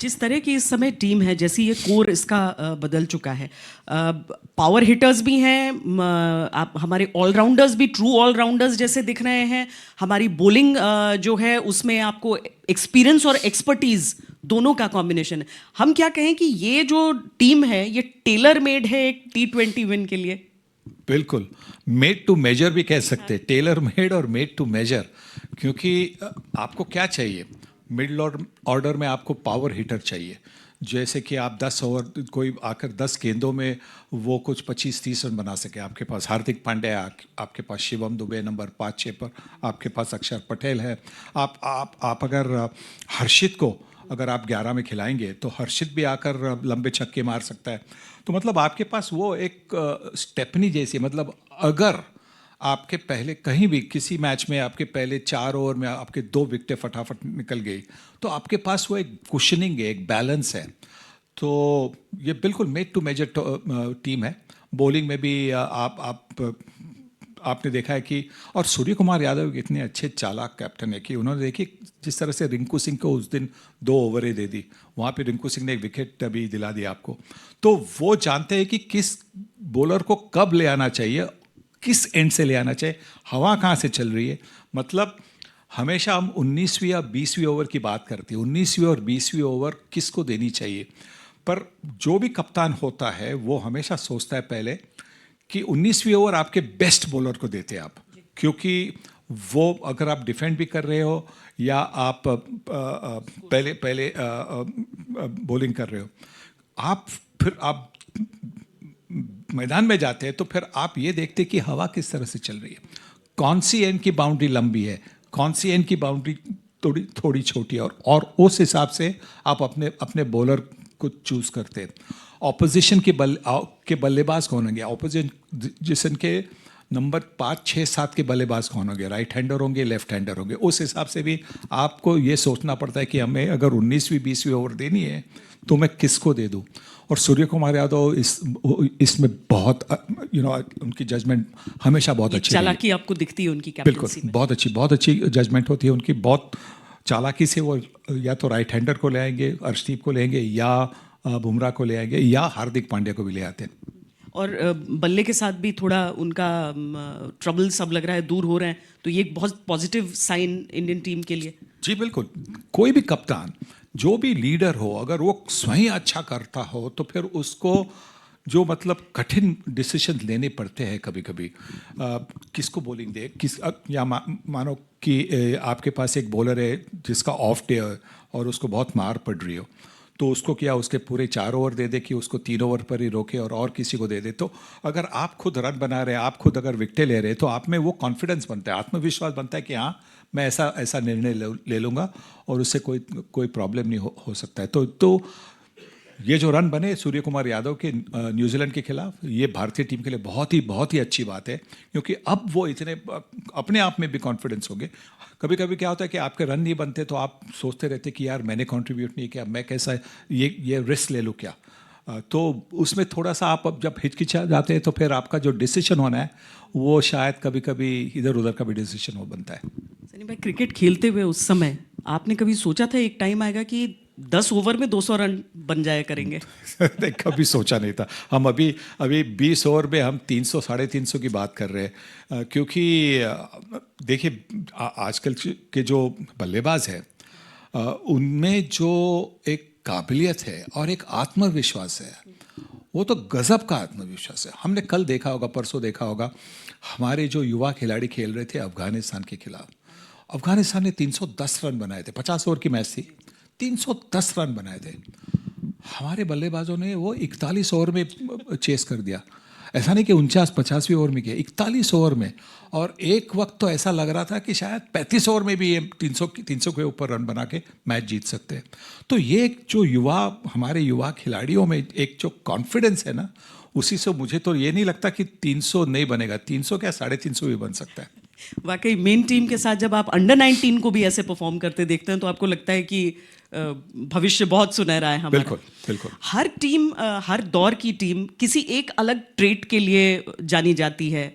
जिस तरह की इस समय टीम है, जैसे ये कोर इसका बदल चुका है, पावर हिटर्स भी हैं, आप हमारे ऑलराउंडर्स भी ट्रू ऑलराउंडर्स जैसे दिख रहे हैं, हमारी बॉलिंग जो है उसमें आपको एक्सपीरियंस और एक्सपर्टीज दोनों का कॉम्बिनेशन है। हम क्या कहें कि ये जो टीम है ये टेलर मेड है एक T20 विन के लिए? बिल्कुल, मेड टू मेजर भी कह सकते हैं, टेलर मेड और मेड टू मेजर। क्योंकि आपको क्या चाहिए, मिडिल ऑर्डर में आपको पावर हिटर चाहिए। जैसे कि आप 10 ओवर, कोई आकर 10 गेंदों में वो कुछ 25-30 रन बना सके। आपके पास हार्दिक पांड्या है, आपके पास शिवम दुबे नंबर 5-6 पर, आपके पास अक्षर पटेल है। आप अगर हर्षित को अगर आप 11 में खिलाएंगे तो हर्षित भी आकर लंबे छक्के मार सकता है। तो मतलब आपके पास वो एक स्टेपनी जैसी, मतलब अगर आपके पहले कहीं भी किसी मैच में आपके पहले 4 ओवर में आपके 2 विकेटें फटाफट निकल गई, तो आपके पास वो एक कुशनिंग है, एक बैलेंस है। तो ये बिल्कुल मेड टू मेजर टीम है। बॉलिंग में भी आपने देखा है कि, और सूर्य कुमार यादव इतने अच्छे चालाक कैप्टन है कि उन्होंने देखी जिस तरह से रिंकू सिंह को उस दिन 2 ओवरें दे दी, वहाँ पे रिंकू सिंह ने एक विकेट भी दिला दिया आपको। तो वो जानते हैं कि किस बॉलर को कब ले आना चाहिए, किस एंड से ले आना चाहिए, हवा कहाँ से चल रही है। मतलब हमेशा हम 19वीं या 20वीं ओवर की बात करते हैं, 19वीं और 20वीं ओवर किसको देनी चाहिए। पर जो भी कप्तान होता है वो हमेशा सोचता है पहले कि 19वीं ओवर आपके बेस्ट बॉलर को देते हैं आप, क्योंकि वो अगर आप डिफेंड भी कर रहे हो या आप पहले बॉलिंग कर रहे हो, फिर आप मैदान में जाते हैं तो फिर आप ये देखते कि हवा किस तरह से चल रही है, कौन सी एंड की बाउंड्री लंबी है, कौन सी एंड की बाउंड्री थोड़ी छोटी है, और उस हिसाब से आप अपने बॉलर को चूज करते हैं। ऑपोजिशन के बल्लेबाज कौन होंगे, ऑपोजिशन के नंबर 5, 6, 7 के बल्लेबाज कौन होंगे, राइट हैंडर होंगे, लेफ्ट हैंडर होंगे। उस हिसाब से भी आपको ये सोचना पड़ता है कि हमें अगर 19वीं 20वीं ओवर देनी है तो मैं किसको दे दूं। और सूर्य कुमार यादव इसमें बहुत उनकी जजमेंट हमेशा बहुत अच्छी है। चालाकी आपको दिखती है उनकी कैप्टनसी में? बिल्कुल, बहुत अच्छी जजमेंट होती है उनकी। बहुत चालाकी से वो या तो राइट हैंडर को ले आएंगे, अर्शदीप को लेंगे, या बुमराह को ले आएंगे, या हार्दिक पांड्या को भी ले आते हैं। और बल्ले के साथ भी थोड़ा उनका ट्रबल सब लग रहा है दूर हो रहे हैं, तो ये एक बहुत पॉजिटिव साइन इंडियन टीम के लिए। जी बिल्कुल, कोई भी कप्तान, जो भी लीडर हो, अगर वो स्वयं अच्छा करता हो तो फिर उसको जो मतलब कठिन डिसीजन लेने पड़ते हैं कभी कभी, किसको बॉलिंग दे, या मानो कि आपके पास एक बॉलर है जिसका ऑफ डे है और उसको बहुत मार पड़ रही हो, तो उसको क्या उसके पूरे 4 ओवर दे दे कि उसको 3 ओवर पर ही रोके और किसी को दे दे। तो अगर आप खुद रन बना रहे हैं, आप खुद अगर विकेटें ले रहे हैं, तो आप में वो कॉन्फिडेंस बनता है, आत्मविश्वास बनता है कि हाँ मैं ऐसा निर्णय ले लूँगा और उससे कोई प्रॉब्लम नहीं हो सकता है। तो ये जो रन बने सूर्य कुमार यादव के न्यूजीलैंड के खिलाफ, ये भारतीय टीम के लिए बहुत ही अच्छी बात है, क्योंकि अब वो इतने अपने आप में भी कॉन्फिडेंस हो गए। कभी कभी क्या होता है कि आपके रन नहीं बनते तो आप सोचते रहते कि यार मैंने कंट्रीब्यूट नहीं किया, मैं कैसा ये रिस्क ले लूँ क्या। तो उसमें थोड़ा सा आप अब जब हिचकिचा जाते हैं तो फिर आपका जो डिसीजन होना है वो शायद कभी कभी इधर उधर का भी डिसीजन हो बनता है। सनी भाई, क्रिकेट खेलते हुए उस समय आपने कभी सोचा था एक टाइम आएगा कि 10 ओवर में 200 रन बन जाया करेंगे? नहीं, कभी सोचा नहीं था। हम अभी 20 ओवर में हम 300 350 की बात कर रहे हैं, क्योंकि देखिए आजकल के जो बल्लेबाज हैं उनमें जो एक काबिलियत है और एक आत्मविश्वास है, वो तो गजब का आत्मविश्वास है। हमने कल देखा होगा, परसों देखा होगा, हमारे जो युवा खिलाड़ी खेल रहे थे अफगानिस्तान के खिलाफ, अफगानिस्तान ने 310 रन बनाए थे, 50 ओवर की मैच थी, 310 रन बनाए थे। हमारे बल्लेबाजों ने वो 41 ओवर में चेस कर दिया। ऐसा नहीं कि 49-50वीं ओवर में किया, 41 ओवर में। और एक वक्त तो ऐसा लग रहा था कि शायद 35 ओवर में भी ये 300 के ऊपर रन बना के मैच जीत सकते हैं। तो ये जो हमारे युवा खिलाड़ियों में एक जो कॉन्फिडेंस है ना, उसी से मुझे तो ये नहीं लगता कि 300 नहीं बनेगा, 300 क्या 350 भी बन सकता है। वाकई मेन टीम के साथ जब आप अंडर 19 को भी ऐसे परफॉर्म करते देखते हैं तो आपको लगता है कि भविष्य बहुत सुनहरा है हमारा। बिल्कुल। हर टीम, हर दौर की टीम किसी एक अलग ट्रेट के लिए जानी जाती है।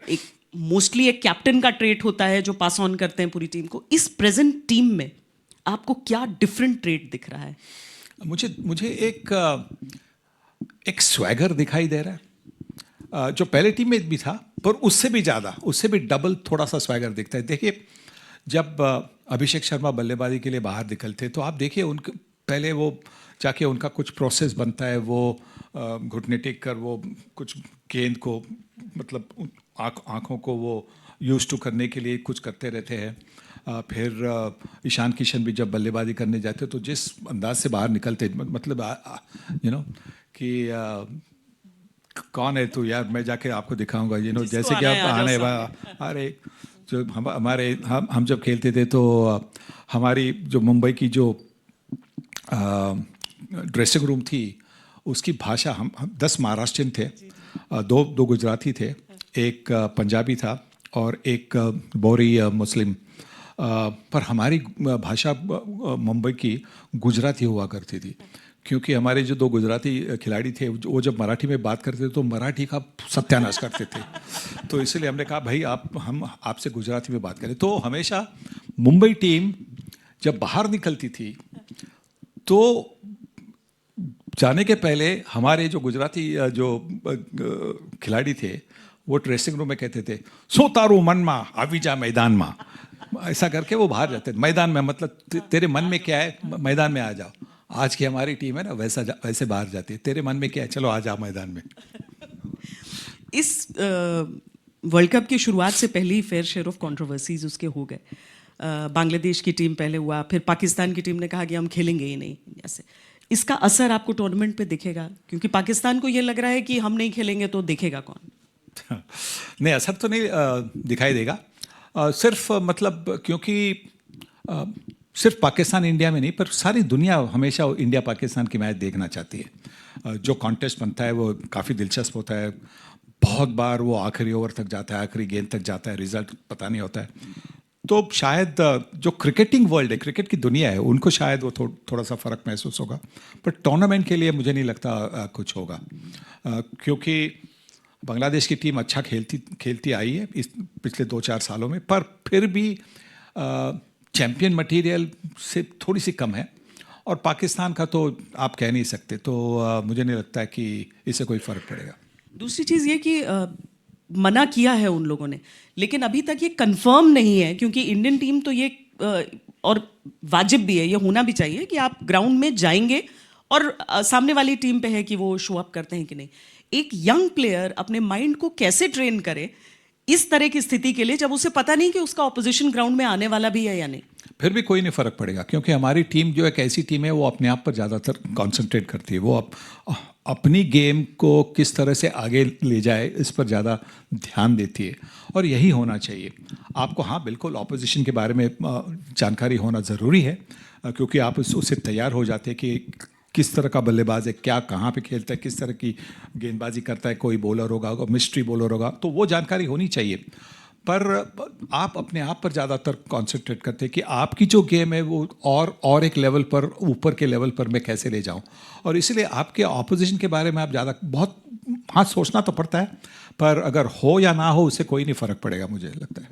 एक मोस्टली एक कैप्टन का ट्रेट होता है जो पास ऑन करते हैं पूरी टीम को। इस प्रेजेंट टीम में आपको क्या डिफरेंट ट्रेड दिख रहा है? मुझे मुझे एक स्वैगर दिखाई दे रहा है, जो पहले टीम में भी था, पर उससे भी ज़्यादा, उससे भी डबल थोड़ा सा स्वैगर दिखता है। देखिए, जब अभिषेक शर्मा बल्लेबाजी के लिए बाहर निकलते तो आप देखिए उनके पहले वो जाके उनका कुछ प्रोसेस बनता है, वो घुटने टेक कर वो कुछ गेंद को मतलब आँखों को वो यूज टू करने के लिए कुछ करते रहते हैं। फिर ईशान किशन भी जब बल्लेबाजी करने जाते तो जिस अंदाज से बाहर निकलते, मतलब कि कौन है तू यार, मैं जाके आपको दिखाऊंगा, जैसे कि आप आने अरे जो हम जब खेलते थे तो हमारी जो मुंबई की जो ड्रेसिंग रूम थी उसकी भाषा, हम 10 महाराष्ट्रियन थे, दो गुजराती थे, एक पंजाबी था और एक बोरी मुस्लिम, पर हमारी भाषा मुंबई की गुजराती हुआ करती थी, क्योंकि हमारे जो 2 गुजराती खिलाड़ी थे वो जब मराठी में बात करते थे तो मराठी का सत्यानाश करते थे। तो इसलिए हमने कहा भाई हम आपसे गुजराती में बात करें। तो हमेशा मुंबई टीम जब बाहर निकलती थी तो जाने के पहले हमारे जो गुजराती जो खिलाड़ी थे वो ड्रेसिंग रूम में कहते थे, सो तारू मन मा आवी जा मैदान मा, ऐसा करके वो बाहर जाते थे। मैदान में मतलब तेरे मन में क्या है, मैदान में आ जाओ। आज की हमारी टीम है ना वैसे बाहर जाती है, तेरे मन में क्या है, चलो आ जाओ मैदान में। इस वर्ल्ड कप की शुरुआत से पहले ही फेयर शेयर ऑफ कंट्रोवर्सीज उसके हो गए। बांग्लादेश की टीम पहले हुआ, फिर पाकिस्तान की टीम ने कहा कि हम खेलेंगे ही नहीं इंडिया से। इसका असर आपको टूर्नामेंट पे दिखेगा? क्योंकि पाकिस्तान को ये लग रहा है कि हम नहीं खेलेंगे तो देखेगा कौन? नहीं, असर तो नहीं दिखाई देगा। सिर्फ मतलब क्योंकि सिर्फ पाकिस्तान इंडिया में नहीं, पर सारी दुनिया हमेशा इंडिया पाकिस्तान की मैच देखना चाहती है। जो कॉन्टेस्ट बनता है वो काफ़ी दिलचस्प होता है, बहुत बार वो आखिरी ओवर तक जाता है, आखिरी गेंद तक जाता है, रिजल्ट पता नहीं होता है। तो शायद जो क्रिकेटिंग वर्ल्ड है, क्रिकेट की दुनिया है, उनको शायद वो थोड़ा सा फ़र्क महसूस होगा, पर टूर्नामेंट के लिए मुझे नहीं लगता कुछ होगा, क्योंकि बांग्लादेश की टीम अच्छा खेलती आई है इस पिछले 2-4 सालों में, पर फिर भी चैम्पियन मटेरियल से थोड़ी सी कम है, और पाकिस्तान का तो आप कह नहीं सकते। तो मुझे नहीं लगता है कि इससे कोई फ़र्क पड़ेगा। दूसरी चीज़ ये कि मना किया है उन लोगों ने, लेकिन अभी तक ये कंफर्म नहीं है, क्योंकि इंडियन टीम तो ये और वाजिब भी है, ये होना भी चाहिए कि आप ग्राउंड में जाएंगे और सामने वाली टीम पे है कि वो शो अप करते हैं कि नहीं। एक यंग प्लेयर अपने माइंड को कैसे ट्रेन करे इस तरह की स्थिति के लिए, जब उसे पता नहीं कि उसका ऑपोजिशन ग्राउंड में आने वाला भी है या नहीं? फिर भी कोई नहीं फ़र्क पड़ेगा, क्योंकि हमारी टीम जो एक ऐसी टीम है वो अपने आप पर ज़्यादातर कंसंट्रेट करती है। वो अपनी गेम को किस तरह से आगे ले जाए इस पर ज़्यादा ध्यान देती है, और यही होना चाहिए। आपको हाँ बिल्कुल ऑपोजिशन के बारे में जानकारी होना ज़रूरी है, क्योंकि आप उससे तैयार हो जाते हैं कि किस तरह का बल्लेबाज है, क्या कहाँ पे खेलता है, किस तरह की गेंदबाजी करता है, कोई बॉलर होगा, मिस्ट्री बॉलर होगा, तो वो जानकारी होनी चाहिए। पर आप अपने आप पर ज़्यादातर कॉन्सेंट्रेट करते हैं कि आपकी जो गेम है वो और एक लेवल पर, ऊपर के लेवल पर मैं कैसे ले जाऊं, और इसलिए आपके ऑपोजिशन के बारे में आप ज़्यादा बहुत हाँ सोचना तो पड़ता है, पर अगर हो या ना हो उससे कोई नहीं फ़र्क पड़ेगा, मुझे लगता है।